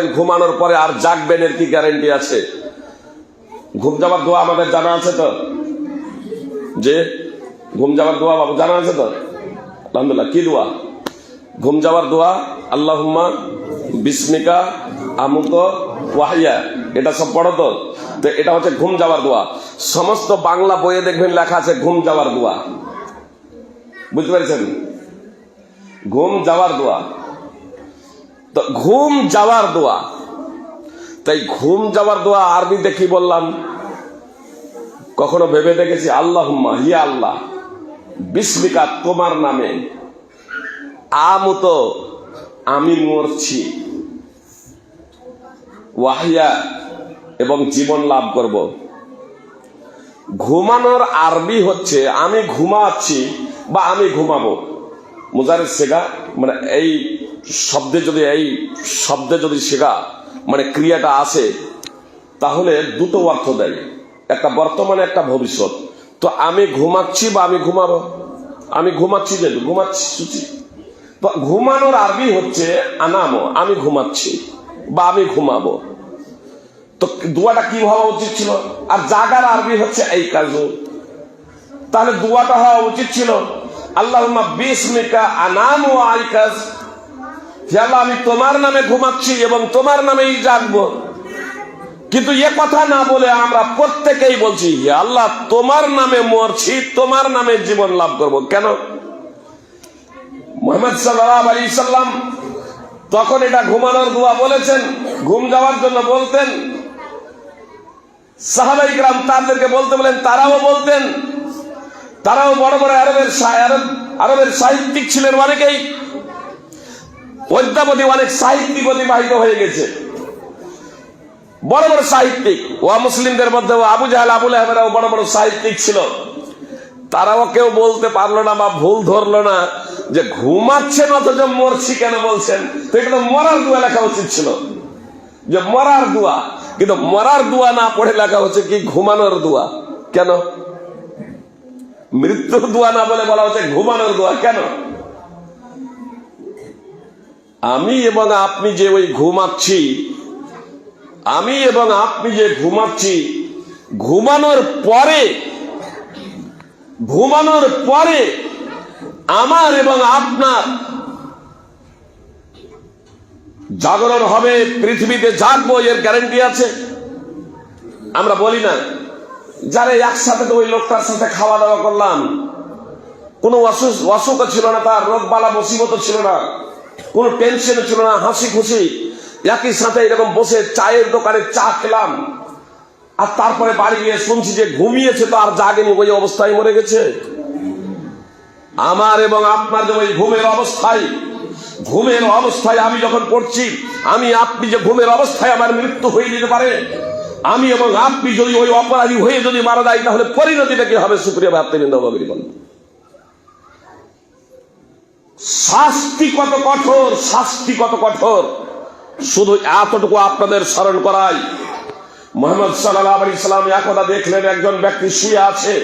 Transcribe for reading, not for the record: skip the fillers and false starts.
ঘুমাবেন, ঘুমানোর পরে আর জাগবেন এর কি গ্যারান্টি আছে? ঘুম যাওয়ার দোয়া আমাদের জানা আছে তো? যে ঘুম যাওয়ার দোয়া বাবু জানা আছে তো? আলহামদুলিল্লাহ। কি দোয়া? ঘুম যাওয়ার দোয়া আল্লাহুম্মা বিসমিকা আমুত ওয়াহিয়া, এটা সব পড়ো তো? এটা হচ্ছে ঘুম যাওয়ার দোয়া। সমস্ত বাংলা বইয়ে দেখবেন লেখা আছে ঘুম যাওয়ার দোয়া। বুঝতে পেরেছেন? ঘুম যাওয়ার দোয়া। তো ঘুম যাওয়ার দোয়া, তাই ঘুম যাওয়ার দোয়া আরবিতে কি বললাম? কখনো ভেবে দেখেছি? আল্লাহুম্মা, হিয়া আল্লাহ, বিসমিকা, তোমার নামে, আমুত, আমি মরছি, ওয়াহিয়া, এবং জীবন লাভ করব। ঘুমানোর আরবি হচ্ছে আমি ঘুমাচ্ছি বা আমি ঘুমাবো। মুজারের শেখা মানে এই শব্দে যদি শেখা মানে ক্রিয়াটা আসে তাহলে দুটো অর্থ দেয়, একটা বর্তমানে একটা ভবিষ্যৎ। তো আমি ঘুমাচ্ছি বা আমি ঘুমাবো, আমি ঘুমাচ্ছি, যে ঘুমাচ্ছি। তো ঘুমানোর আরবি হচ্ছে আনামো, আমি ঘুমাচ্ছি বা আমি ঘুমাবো। তো দোয়াটা কি হওয়া উচিত ছিল? আর জাগার আরবি হচ্ছে এই কাজ। তাহলে দোয়াটা হওয়া উচিত ছিল আল্লাহুম্মা বিসমিকা আনামু ওয়া আইকাজ, হে আল্লাহ আমি তোমার নামে ঘুমাচ্ছি এবং তোমার নামেই জাগবো। কিন্তু এ কথা না বলে আমরা প্রত্যেকেই বলছি হে আল্লাহ তোমার নামে মরছি, তোমার নামে জীবন লাভ করব। কেন? মুহাম্মদ সাল্লাল্লাহু আলাইহি সাল্লাম তখন এটা ঘুমানোর দোয়া বলেছেন, ঘুম যাওয়ার জন্য বলতেন। সাহাবায়ে কিরাম তাদেরকে বলতে বলেন, তারাও বলতেন। তারাও বড় বড় আরবের সাহিত্যিক ছিলেন, অনেকেই অদ্যাবধি অনেক সাহিত্যিক অতিবাহিত হয়ে গেছে, বড় বড় সাহিত্যিক। ওয়া মুসলিমদের মধ্যে আবু জাহেল, আবু লাহাবেরাও বড় বড় সাহিত্যিক ছিল। তারাও কেউ বলতে পারলো না বা ভুল ধরলো না যে ঘুমাচ্ছেন অথচ মরছি কেন বলছেন। তো এটা তো মরার দোয়া লেখা উচিত ছিল, যে মরার দোয়া। কিন্তু মরার দোয়া না পড়ে লেখা হচ্ছে কি ঘুমানোর দোয়া। কেন? মৃত্যুর দোয়া না বলে বলা হচ্ছে ঘুমানোর দোয়া। কেন? আমি এবং আপনি যে ওই ঘুমাচ্ছি, আমি এবং আপনি যে ঘুমাচ্ছি, ঘুমানোর পরে আমার এবং আপনার জাগরণ হবে, পৃথিবীতে জাগবো, এর গ্যারান্টি আছে? আমরা বলি না যারা একসাথে তো ওই লোকটার সাথে খাওয়া দাওয়া করলাম, কোনো অসুখ ছিল না, তার রোগ বালা মুসিবত ছিল না, কোনো টেনশন ছিল না, হাসি খুশি একই সাথে এরকম বসে চায়ের দোকানে চা খেলাম, আর তারপরে বাড়ি গিয়ে শুনছি যে ঘুমিয়েছে তো আর জাগেনি, ওই অবস্থায় মরে গেছে। আমার এবং আপনার যে ওই ঘুমের অবস্থায় আমি যখন পড়ছি, আমি আপনি যে ঘুমের অবস্থায় আমার মৃত্যু হয়ে যেতে পারে, আমি এবং আপনি যদি ওই অপরাধী হয়ে যদি মারা যায় তাহলে পরিণতিটা কি হবে? সুপ্রিয় ভাতৃবৃন্দ, শাস্তি কত কঠোর, শুধু এতটুকু আপনাদের স্মরণ করাই। মুহাম্মদ সাল্লাল্লাহু আলাইহি সাল্লাম একদা দেখলেন একজন ব্যক্তি শুয়ে আছে,